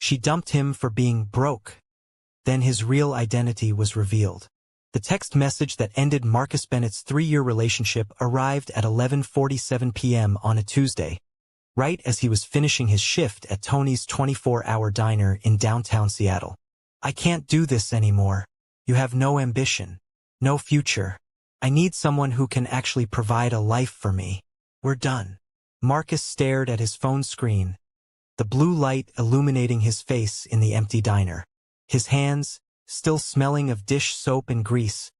She dumped him for being broke. Then his real identity was revealed. The text message that ended Marcus Bennett's 3-year relationship arrived at 11:47 p.m. on a Tuesday, right as he was finishing his shift at Tony's 24-hour diner in downtown Seattle. "I can't do this anymore. You have no ambition, no future. I need someone who can actually provide a life for me. We're done." Marcus stared at his phone screen, the blue light illuminating his face in the empty diner. His hands, still smelling of dish soap and grease,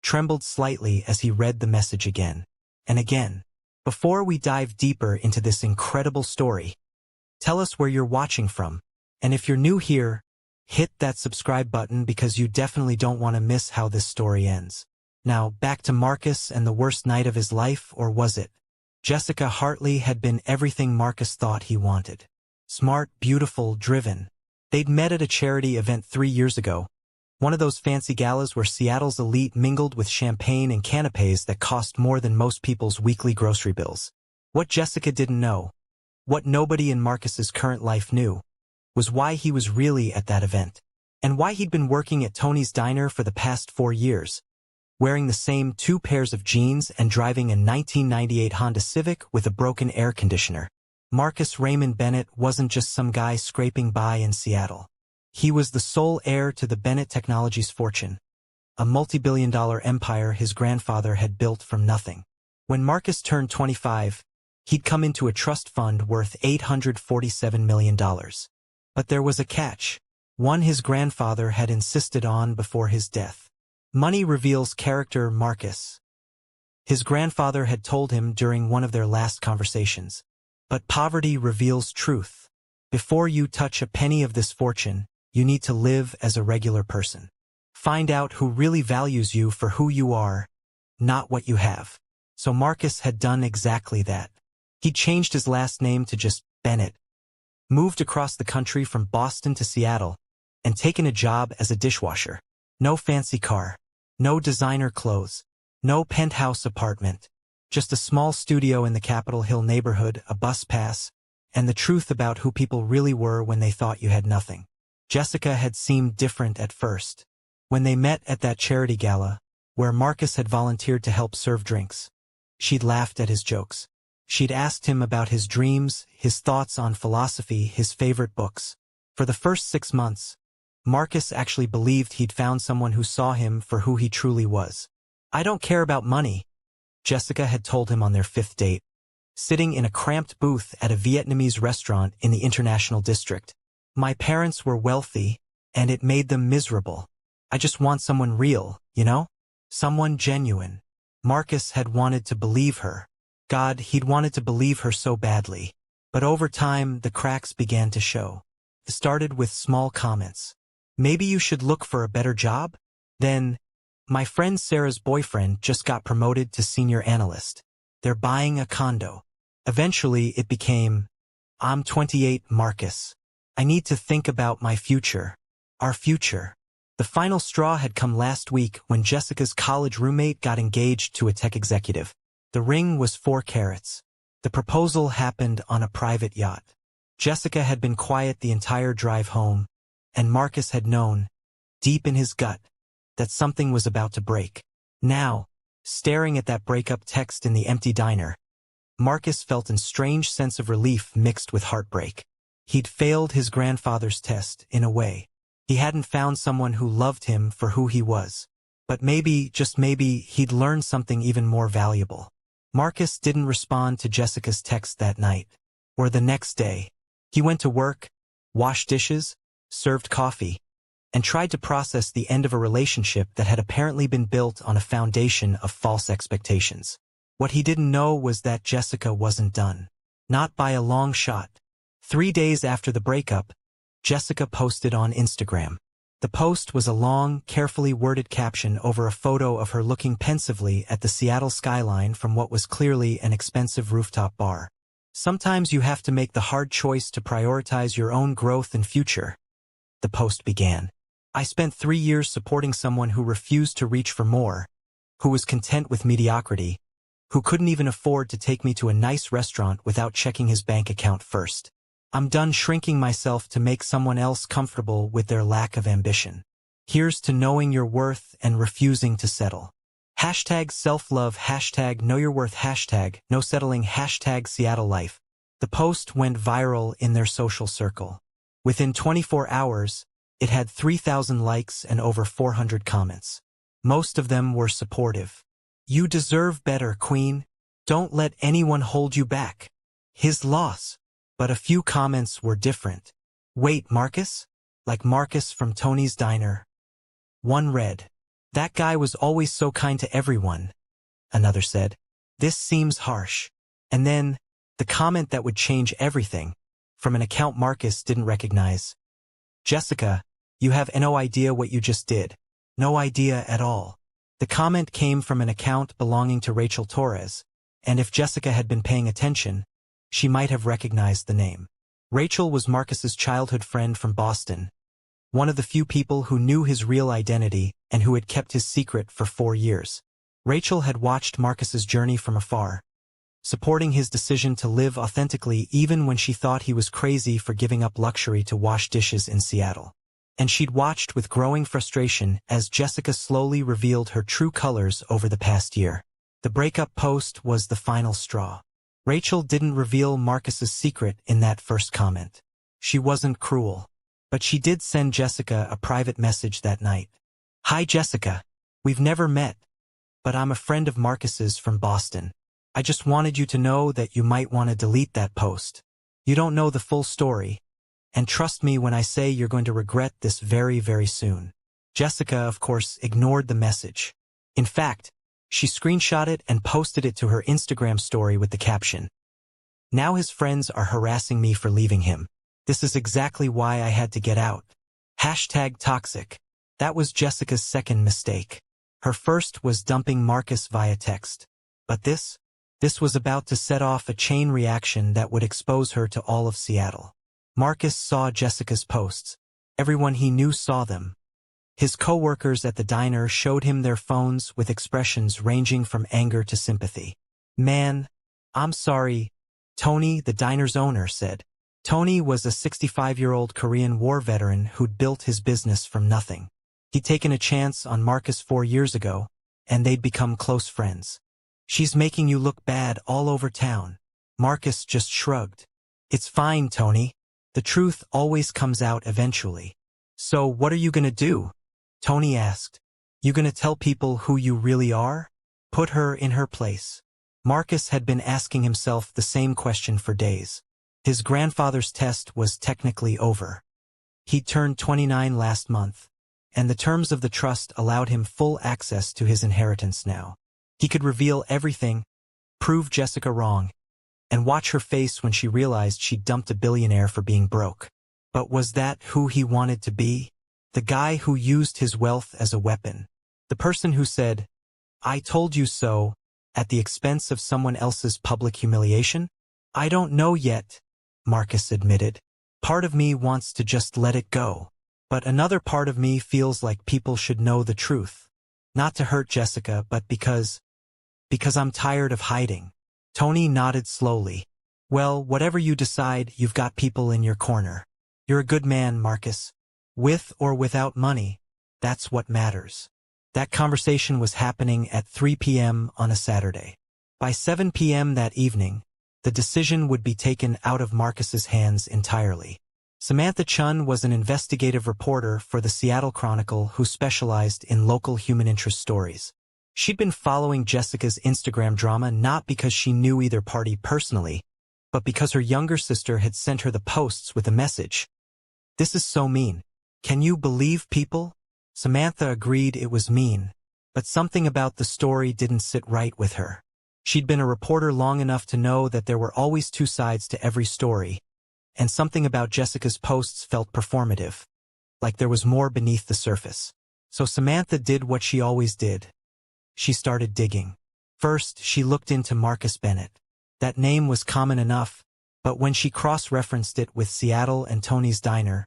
trembled slightly as he read the message again and again. Before we dive deeper into this incredible story, tell us where you're watching from. And if you're new here, hit that subscribe button because you definitely don't want to miss how this story ends. Now, back to Marcus and the worst night of his life, or was it? Jessica Hartley had been everything Marcus thought he wanted. Smart, beautiful, driven. They'd met at a charity event 3 years ago, one of those fancy galas where Seattle's elite mingled with champagne and canapes that cost more than most people's weekly grocery bills. What Jessica didn't know, what nobody in Marcus's current life knew, was why he was really at that event, and why he'd been working at Tony's diner for the past 4 years, wearing the same 2 pairs of jeans and driving a 1998 Honda Civic with a broken air conditioner. Marcus Raymond Bennett wasn't just some guy scraping by in Seattle. He was the sole heir to the Bennett Technologies fortune, a multi-billion-dollar empire his grandfather had built from nothing. When Marcus turned 25, he'd come into a trust fund worth $847 million. But there was a catch, one his grandfather had insisted on before his death. Money reveals character, Marcus. His grandfather had told him during one of their last conversations. But poverty reveals truth. Before you touch a penny of this fortune, you need to live as a regular person. Find out who really values you for who you are, not what you have. So Marcus had done exactly that. He changed his last name to just Bennett, moved across the country from Boston to Seattle, and taken a job as a dishwasher. No fancy car, no designer clothes, no penthouse apartment, just a small studio in the Capitol Hill neighborhood, a bus pass, and the truth about who people really were when they thought you had nothing. Jessica had seemed different at first. When they met at that charity gala, where Marcus had volunteered to help serve drinks, she'd laughed at his jokes. She'd asked him about his dreams, his thoughts on philosophy, his favorite books. For the first 6 months, Marcus actually believed he'd found someone who saw him for who he truly was. "I don't care about money," Jessica had told him on their 5th date, sitting in a cramped booth at a Vietnamese restaurant in the International District. "My parents were wealthy, and it made them miserable. I just want someone real, you know? Someone genuine." Marcus had wanted to believe her. God, he'd wanted to believe her so badly. But over time, the cracks began to show. It started with small comments. "Maybe you should look for a better job?" Then, "My friend Sarah's boyfriend just got promoted to senior analyst. They're buying a condo." Eventually, it became, "I'm 28, Marcus. I need to think about my future. Our future." The final straw had come last week when Jessica's college roommate got engaged to a tech executive. The ring was 4 carats. The proposal happened on a private yacht. Jessica had been quiet the entire drive home, and Marcus had known, deep in his gut, that something was about to break. Now, staring at that breakup text in the empty diner, Marcus felt a strange sense of relief mixed with heartbreak. He'd failed his grandfather's test, in a way. He hadn't found someone who loved him for who he was. But maybe, just maybe, he'd learned something even more valuable. Marcus didn't respond to Jessica's text that night, or the next day. He went to work, washed dishes, served coffee, and tried to process the end of a relationship that had apparently been built on a foundation of false expectations. What he didn't know was that Jessica wasn't done. Not by a long shot. 3 days after the breakup, Jessica posted on Instagram. The post was a long, carefully worded caption over a photo of her looking pensively at the Seattle skyline from what was clearly an expensive rooftop bar. "Sometimes you have to make the hard choice to prioritize your own growth and future," the post began. "I spent 3 years supporting someone who refused to reach for more, who was content with mediocrity, who couldn't even afford to take me to a nice restaurant without checking his bank account first. I'm done shrinking myself to make someone else comfortable with their lack of ambition. Here's to knowing your worth and refusing to settle. Hashtag self-love, hashtag know your worth, hashtag no settling, hashtag Seattle life. The post went viral in their social circle. Within 24 hours, it had 3,000 likes and over 400 comments. Most of them were supportive. You deserve better, Queen. Don't let anyone hold you back. His loss. But a few comments were different. Wait, Marcus? Like Marcus from Tony's Diner. One read, that guy was always so kind to everyone. Another said, this seems harsh. And then, the comment that would change everything, from an account Marcus didn't recognize. Jessica, you have no idea what you just did. No idea at all. The comment came from an account belonging to Rachel Torres, and if Jessica had been paying attention, she might have recognized the name. Rachel was Marcus's childhood friend from Boston, one of the few people who knew his real identity and who had kept his secret for 4 years. Rachel had watched Marcus's journey from afar, supporting his decision to live authentically even when she thought he was crazy for giving up luxury to wash dishes in Seattle. And she'd watched with growing frustration as Jessica slowly revealed her true colors over the past year. The breakup post was the final straw. Rachel didn't reveal Marcus's secret in that first comment. She wasn't cruel. But she did send Jessica a private message that night. Hi Jessica. We've never met, but I'm a friend of Marcus's from Boston. I just wanted you to know that you might want to delete that post. You don't know the full story. And trust me when I say you're going to regret this very, very soon. Jessica, of course, ignored the message. In fact, she screenshot it and posted it to her Instagram story with the caption, now his friends are harassing me for leaving him. This is exactly why I had to get out. Hashtag toxic. That was Jessica's second mistake. Her first was dumping Marcus via text. But this was about to set off a chain reaction that would expose her to all of Seattle. Marcus saw Jessica's posts. Everyone he knew saw them. His co-workers at the diner showed him their phones with expressions ranging from anger to sympathy. Man, I'm sorry, Tony, the diner's owner, said. Tony was a 65-year-old Korean War veteran who'd built his business from nothing. He'd taken a chance on Marcus 4 years ago, and they'd become close friends. She's making you look bad all over town. Marcus just shrugged. It's fine, Tony. The truth always comes out eventually. So what are you gonna do? Tony asked. You gonna tell people who you really are? Put her in her place. Marcus had been asking himself the same question for days. His grandfather's test was technically over. He'd turned 29 last month, and the terms of the trust allowed him full access to his inheritance now. He could reveal everything, prove Jessica wrong, and watch her face when she realized she'd dumped a billionaire for being broke. But was that who he wanted to be? The guy who used his wealth as a weapon. The person who said, I told you so, at the expense of someone else's public humiliation? I don't know yet, Marcus admitted. Part of me wants to just let it go. But another part of me feels like people should know the truth. Not to hurt Jessica, but because I'm tired of hiding. Tony nodded slowly. Well, whatever you decide, you've got people in your corner. You're a good man, Marcus. With or without money, that's what matters. That conversation was happening at 3 p.m. on a Saturday. By 7 p.m. that evening, the decision would be taken out of Marcus's hands entirely. Samantha Chun was an investigative reporter for the Seattle Chronicle who specialized in local human interest stories. She'd been following Jessica's Instagram drama not because she knew either party personally, but because her younger sister had sent her the posts with a message. This is so mean. Can you believe people? Samantha agreed it was mean, but something about the story didn't sit right with her. She'd been a reporter long enough to know that there were always two sides to every story, and something about Jessica's posts felt performative, like there was more beneath the surface. So Samantha did what she always did. She started digging. First, she looked into Marcus Bennett. That name was common enough, but when she cross-referenced it with Seattle and Tony's Diner,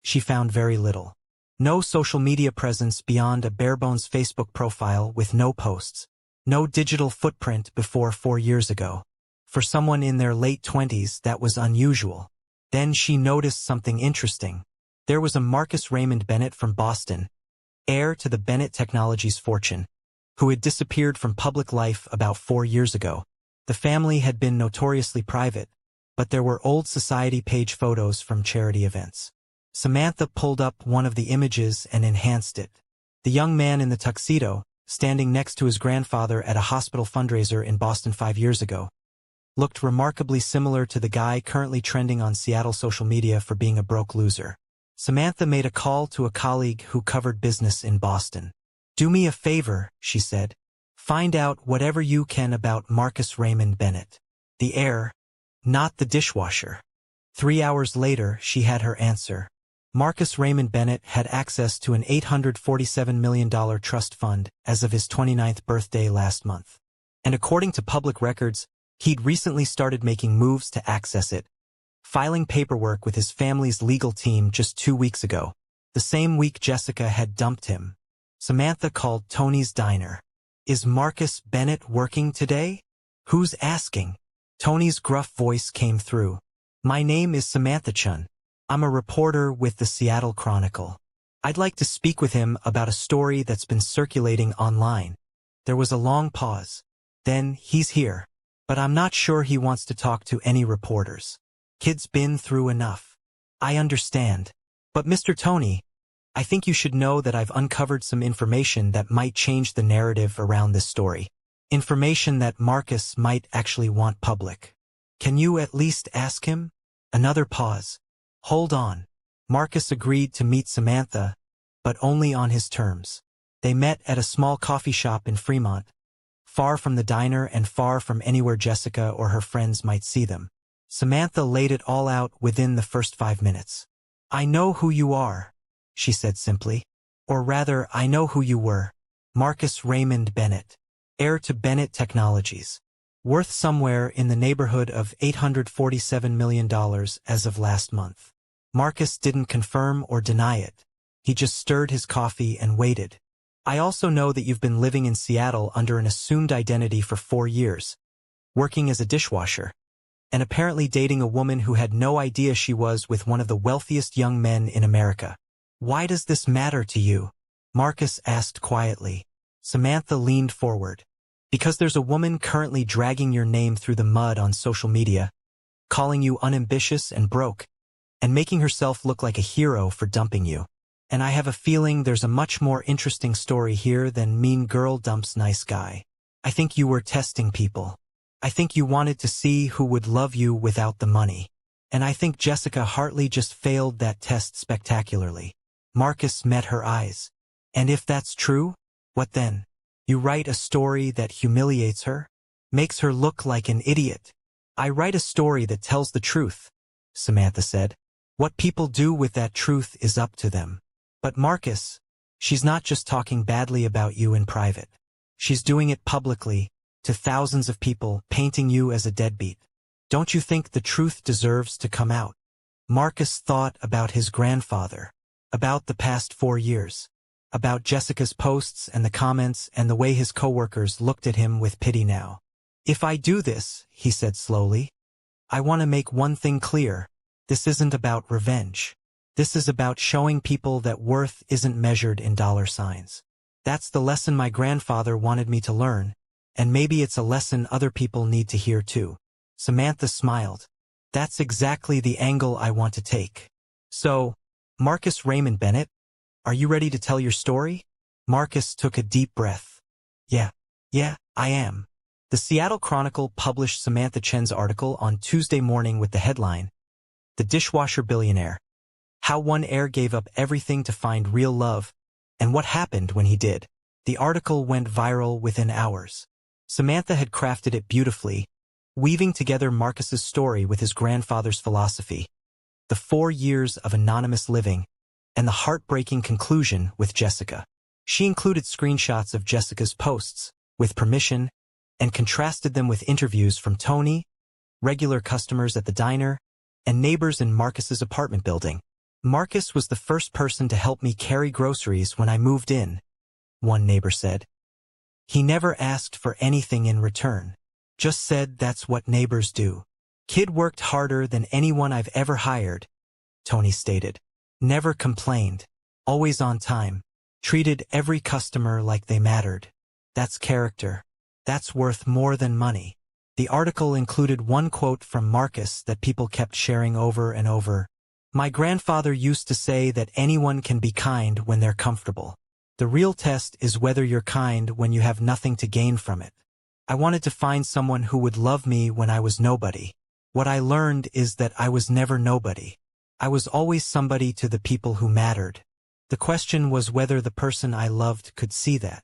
she found very little. No social media presence beyond a bare-bones Facebook profile with no posts. No digital footprint before 4 years ago. For someone in their late 20s, that was unusual. Then she noticed something interesting. There was a Marcus Raymond Bennett from Boston, heir to the Bennett Technologies fortune, who had disappeared from public life about 4 years ago. The family had been notoriously private, but there were old society page photos from charity events. Samantha pulled up one of the images and enhanced it. The young man in the tuxedo, standing next to his grandfather at a hospital fundraiser in Boston 5 years ago, looked remarkably similar to the guy currently trending on Seattle social media for being a broke loser. Samantha made a call to a colleague who covered business in Boston. "Do me a favor," she said. "Find out whatever you can about Marcus Raymond Bennett, the heir, not the dishwasher." 3 hours later, she had her answer. Marcus Raymond Bennett had access to an $847 million trust fund as of his 29th birthday last month. And according to public records, he'd recently started making moves to access it, filing paperwork with his family's legal team just 2 weeks ago, the same week Jessica had dumped him. Samantha called Tony's diner. "Is Marcus Bennett working today?" "Who's asking?" Tony's gruff voice came through. "My name is Samantha Chun. I'm a reporter with the Seattle Chronicle. I'd like to speak with him about a story that's been circulating online." There was a long pause. "Then, he's here. But I'm not sure he wants to talk to any reporters. Kid's been through enough." "I understand. But Mr. Tony, I think you should know that I've uncovered some information that might change the narrative around this story. Information that Marcus might actually want public. Can you at least ask him?" Another pause. "Hold on." Marcus agreed to meet Samantha, but only on his terms. They met at a small coffee shop in Fremont, far from the diner and far from anywhere Jessica or her friends might see them. Samantha laid it all out within the first 5 minutes. "I know who you are," she said simply. "Or rather, I know who you were. Marcus Raymond Bennett, heir to Bennett Technologies. Worth somewhere in the neighborhood of $847 million as of last month." Marcus didn't confirm or deny it. He just stirred his coffee and waited. "I also know that you've been living in Seattle under an assumed identity for 4 years, working as a dishwasher, and apparently dating a woman who had no idea she was with one of the wealthiest young men in America. Why does this matter to you?" Marcus asked quietly. Samantha leaned forward. "Because there's a woman currently dragging your name through the mud on social media, calling you unambitious and broke, and making herself look like a hero for dumping you. And I have a feeling there's a much more interesting story here than mean girl dumps nice guy. I think you were testing people. I think you wanted to see who would love you without the money. And I think Jessica Hartley just failed that test spectacularly." Marcus met her eyes. "And if that's true, what then? You write a story that humiliates her? Makes her look like an idiot?" "I write a story that tells the truth," Samantha said. "What people do with that truth is up to them. But Marcus, she's not just talking badly about you in private. She's doing it publicly, to thousands of people, painting you as a deadbeat. Don't you think the truth deserves to come out?" Marcus thought about his grandfather, about the past 4 years, about Jessica's posts and the comments and the way his coworkers looked at him with pity now. "If I do this," he said slowly, "I want to make one thing clear. This isn't about revenge. This is about showing people that worth isn't measured in dollar signs. That's the lesson my grandfather wanted me to learn, and maybe it's a lesson other people need to hear too." Samantha smiled. "That's exactly the angle I want to take. So, Marcus Raymond Bennett, are you ready to tell your story?" Marcus took a deep breath. Yeah, I am." The Seattle Chronicle published Samantha Chen's article on Tuesday morning with the headline, "The Dishwasher Billionaire: How One Heir Gave Up Everything to Find Real Love, and What Happened When He Did." The article went viral within hours. Samantha had crafted it beautifully, weaving together Marcus's story with his grandfather's philosophy, the 4 years of anonymous living, and the heartbreaking conclusion with Jessica. She included screenshots of Jessica's posts, with permission, and contrasted them with interviews from Tony, regular customers at the diner, and neighbors in Marcus's apartment building. "Marcus was the first person to help me carry groceries when I moved in," one neighbor said. "He never asked for anything in return. Just said that's what neighbors do. Kid worked harder than anyone I've ever hired, Tony stated. Never complained. Always on time. Treated every customer like they mattered. That's character. That's worth more than money. The article included one quote from Marcus that people kept sharing over and over. My grandfather used to say that anyone can be kind when they're comfortable. The real test is whether you're kind when you have nothing to gain from it. I wanted to find someone who would love me when I was nobody. What I learned is that I was never nobody. I was always somebody to the people who mattered. The question was whether the person I loved could see that.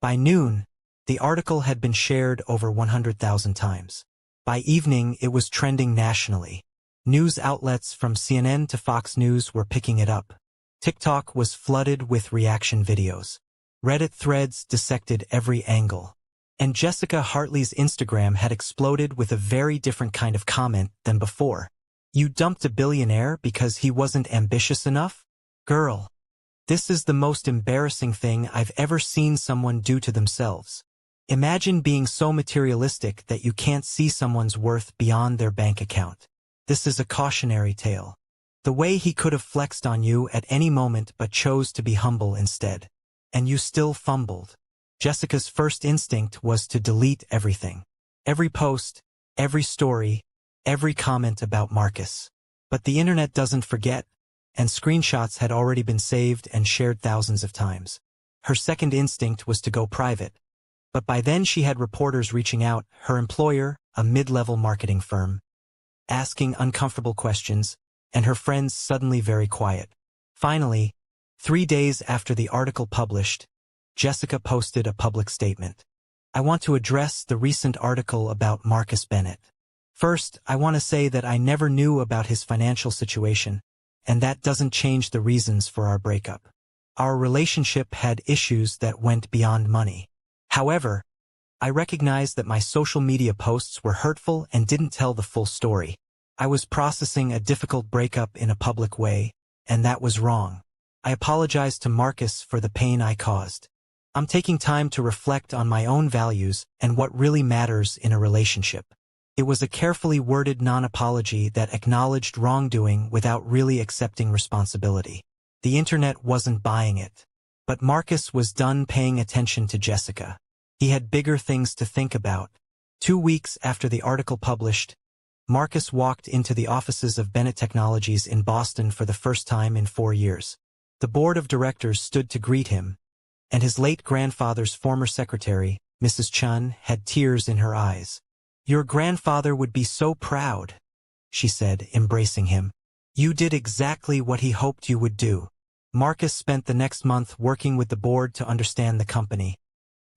By noon, the article had been shared over 100,000 times. By evening, it was trending nationally. News outlets from CNN to Fox News were picking it up. TikTok was flooded with reaction videos. Reddit threads dissected every angle. And Jessica Hartley's Instagram had exploded with a very different kind of comment than before. You dumped a billionaire because he wasn't ambitious enough? Girl. This is the most embarrassing thing I've ever seen someone do to themselves. Imagine being so materialistic that you can't see someone's worth beyond their bank account. This is a cautionary tale. The way he could have flexed on you at any moment but chose to be humble instead. And you still fumbled. Jessica's first instinct was to delete everything. Every post, every story, every comment about Marcus. But the internet doesn't forget, and screenshots had already been saved and shared thousands of times. Her second instinct was to go private. But by then she had reporters reaching out, her employer, a mid-level marketing firm, asking uncomfortable questions, and her friends suddenly very quiet. Finally, 3 days after the article published, Jessica posted a public statement. I want to address the recent article about Marcus Bennett. First, I want to say that I never knew about his financial situation, and that doesn't change the reasons for our breakup. Our relationship had issues that went beyond money. However, I recognize that my social media posts were hurtful and didn't tell the full story. I was processing a difficult breakup in a public way, and that was wrong. I apologize to Marcus for the pain I caused. I'm taking time to reflect on my own values and what really matters in a relationship. It was a carefully worded non-apology that acknowledged wrongdoing without really accepting responsibility. The internet wasn't buying it. But Marcus was done paying attention to Jessica. He had bigger things to think about. 2 weeks after the article published, Marcus walked into the offices of Bennett Technologies in Boston for the first time in 4 years. The board of directors stood to greet him, and his late grandfather's former secretary, Mrs. Chun, had tears in her eyes. Your grandfather would be so proud, she said, embracing him. You did exactly what he hoped you would do. Marcus spent the next month working with the board to understand the company,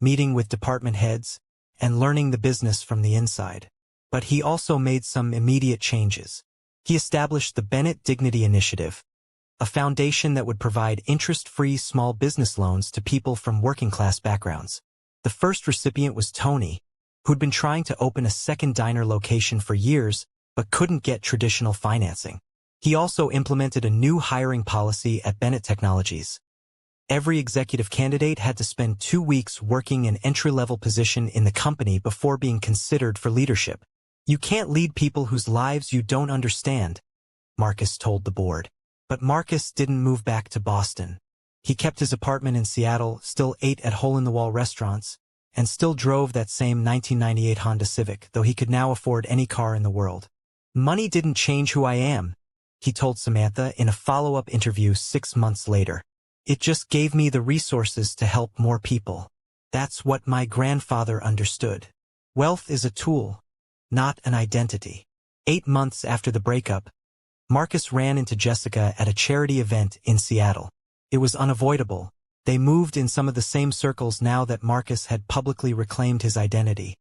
meeting with department heads, and learning the business from the inside. But he also made some immediate changes. He established the Bennett Dignity Initiative, a foundation that would provide interest-free small business loans to people from working-class backgrounds. The first recipient was Tony, who'd been trying to open a second diner location for years, but couldn't get traditional financing. He also implemented a new hiring policy at Bennett Technologies. Every executive candidate had to spend 2 weeks working an entry-level position in the company before being considered for leadership. You can't lead people whose lives you don't understand, Marcus told the board. But Marcus didn't move back to Boston. He kept his apartment in Seattle, still ate at hole-in-the-wall restaurants, and still drove that same 1998 Honda Civic, though he could now afford any car in the world. Money didn't change who I am, he told Samantha in a follow-up interview 6 months later. It just gave me the resources to help more people. That's what my grandfather understood. Wealth is a tool, not an identity. 8 months after the breakup, Marcus ran into Jessica at a charity event in Seattle. It was unavoidable. They moved in some of the same circles now that Marcus had publicly reclaimed his identity,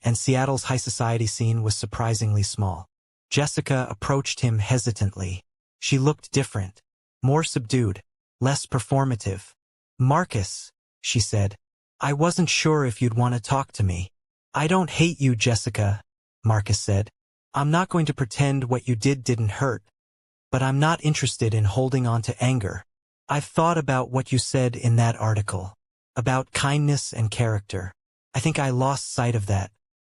and Seattle's high society scene was surprisingly small. Jessica approached him hesitantly. She looked different, more subdued, less performative. Marcus, she said, I wasn't sure if you'd want to talk to me. I don't hate you, Jessica, Marcus said. I'm not going to pretend what you did didn't hurt, but I'm not interested in holding on to anger. I've thought about what you said in that article, about kindness and character. I think I lost sight of that.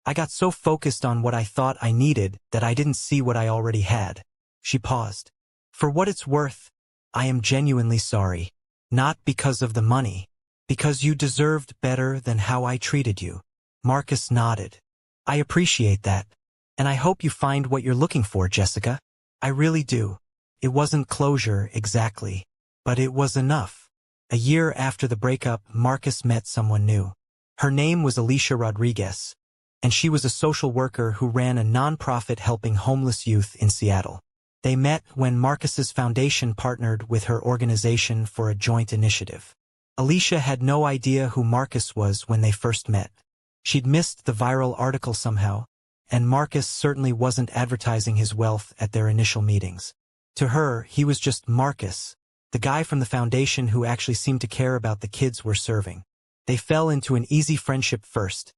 I got so focused on what I thought I needed that I didn't see what I already had. She paused. For what it's worth, I am genuinely sorry. Not because of the money. Because you deserved better than how I treated you. Marcus nodded. I appreciate that. And I hope you find what you're looking for, Jessica. I really do. It wasn't closure, exactly. But it was enough. A year after the breakup, Marcus met someone new. Her name was Alicia Rodriguez, and she was a social worker who ran a nonprofit helping homeless youth in Seattle. They met when Marcus's foundation partnered with her organization for a joint initiative. Alicia had no idea who Marcus was when they first met. She'd missed the viral article somehow, and Marcus certainly wasn't advertising his wealth at their initial meetings. To her, he was just Marcus, the guy from the foundation who actually seemed to care about the kids we're serving. They fell into an easy friendship first,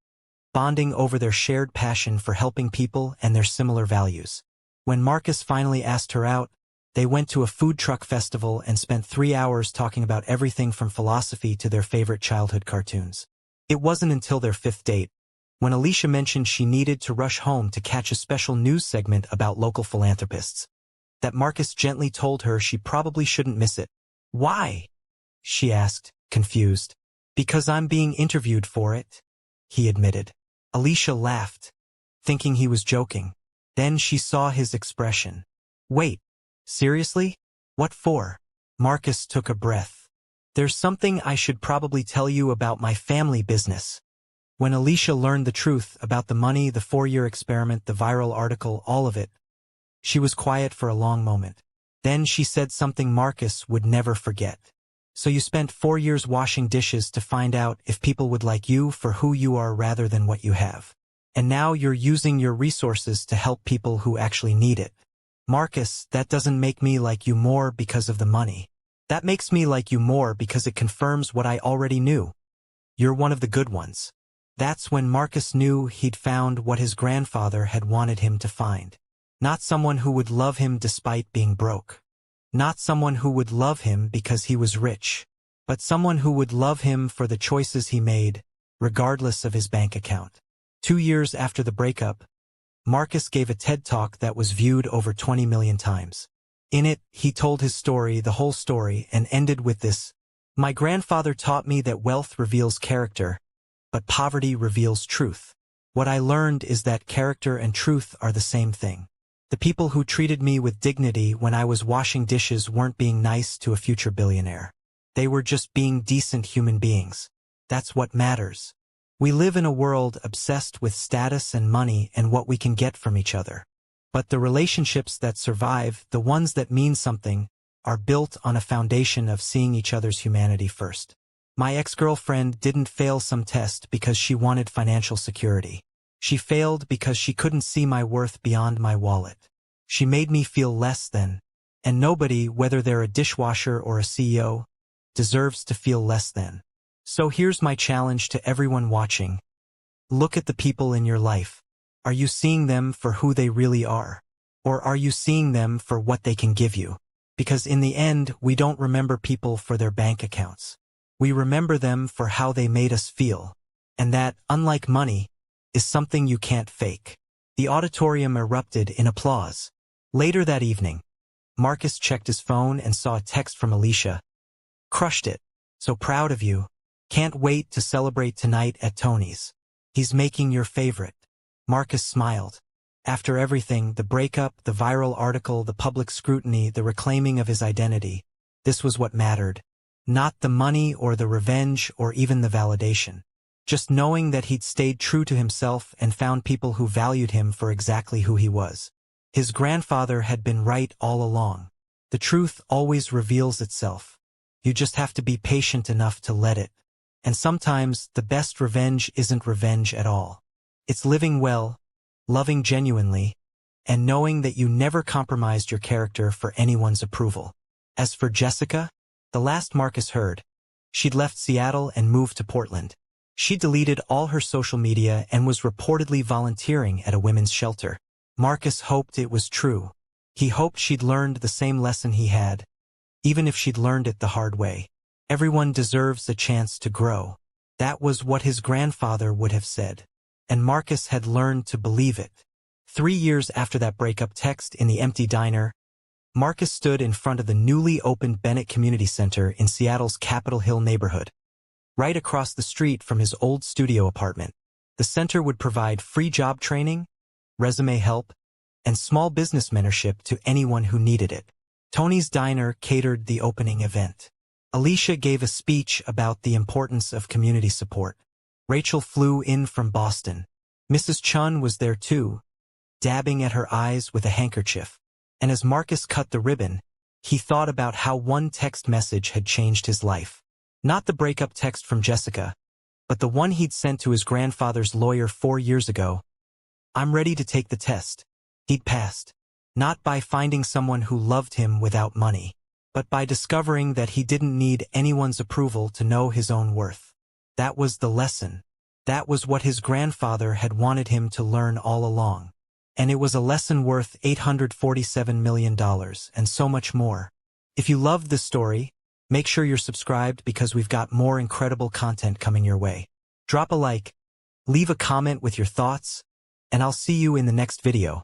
bonding over their shared passion for helping people and their similar values. When Marcus finally asked her out, they went to a food truck festival and spent 3 hours talking about everything from philosophy to their favorite childhood cartoons. It wasn't until their 5th date, when Alicia mentioned she needed to rush home to catch a special news segment about local philanthropists, that Marcus gently told her she probably shouldn't miss it. Why? She asked, confused. Because I'm being interviewed for it, he admitted. Alicia laughed, thinking he was joking. Then she saw his expression. Wait, seriously? What for? Marcus took a breath. There's something I should probably tell you about my family business. When Alicia learned the truth about the money, the 4-year experiment, the viral article, all of it, she was quiet for a long moment. Then she said something Marcus would never forget. So you spent 4 years washing dishes to find out if people would like you for who you are rather than what you have. And now you're using your resources to help people who actually need it. Marcus, that doesn't make me like you more because of the money. That makes me like you more because it confirms what I already knew. You're one of the good ones. That's when Marcus knew he'd found what his grandfather had wanted him to find. Not someone who would love him despite being broke. Not someone who would love him because he was rich. But someone who would love him for the choices he made, regardless of his bank account. 2 years after the breakup, Marcus gave a TED Talk that was viewed over 20 million times. In it, he told his story, the whole story, and ended with this: My grandfather taught me that wealth reveals character, but poverty reveals truth. What I learned is that character and truth are the same thing. The people who treated me with dignity when I was washing dishes weren't being nice to a future billionaire. They were just being decent human beings. That's what matters. We live in a world obsessed with status and money and what we can get from each other. But the relationships that survive, the ones that mean something, are built on a foundation of seeing each other's humanity first. My ex-girlfriend didn't fail some test because she wanted financial security. She failed because she couldn't see my worth beyond my wallet. She made me feel less than, and nobody, whether they're a dishwasher or a CEO, deserves to feel less than. So here's my challenge to everyone watching. Look at the people in your life. Are you seeing them for who they really are? Or are you seeing them for what they can give you? Because in the end, we don't remember people for their bank accounts. We remember them for how they made us feel. And that, unlike money, is something you can't fake. The auditorium erupted in applause. Later that evening, Marcus checked his phone and saw a text from Alicia. Crushed it. So proud of you. Can't wait to celebrate tonight at Tony's. He's making your favorite. Marcus smiled. After everything, the breakup, the viral article, the public scrutiny, the reclaiming of his identity, this was what mattered. Not the money or the revenge or even the validation. Just knowing that he'd stayed true to himself and found people who valued him for exactly who he was. His grandfather had been right all along. The truth always reveals itself. You just have to be patient enough to let it. And sometimes, the best revenge isn't revenge at all. It's living well, loving genuinely, and knowing that you never compromised your character for anyone's approval. As for Jessica, the last Marcus heard, she'd left Seattle and moved to Portland. She deleted all her social media and was reportedly volunteering at a women's shelter. Marcus hoped it was true. He hoped she'd learned the same lesson he had, even if she'd learned it the hard way. Everyone deserves a chance to grow. That was what his grandfather would have said. and Marcus had learned to believe it. 3 years after that breakup text in the empty diner, Marcus stood in front of the newly opened Bennett Community Center in Seattle's Capitol Hill neighborhood, right across the street from his old studio apartment. The center would provide free job training, resume help, and small business mentorship to anyone who needed it. Tony's Diner catered the opening event. Alicia gave a speech about the importance of community support. Rachel flew in from Boston. Mrs. Chun was there too, dabbing at her eyes with a handkerchief. And as Marcus cut the ribbon, he thought about how one text message had changed his life. Not the breakup text from Jessica, but the one he'd sent to his grandfather's lawyer 4 years ago. "I'm ready to take the test." He'd passed, not by finding someone who loved him without money, but by discovering that he didn't need anyone's approval to know his own worth. That was the lesson. That was what his grandfather had wanted him to learn all along. And it was a lesson worth $847 million and so much more. If you loved this story, make sure you're subscribed because we've got more incredible content coming your way. Drop a like, leave a comment with your thoughts, and I'll see you in the next video.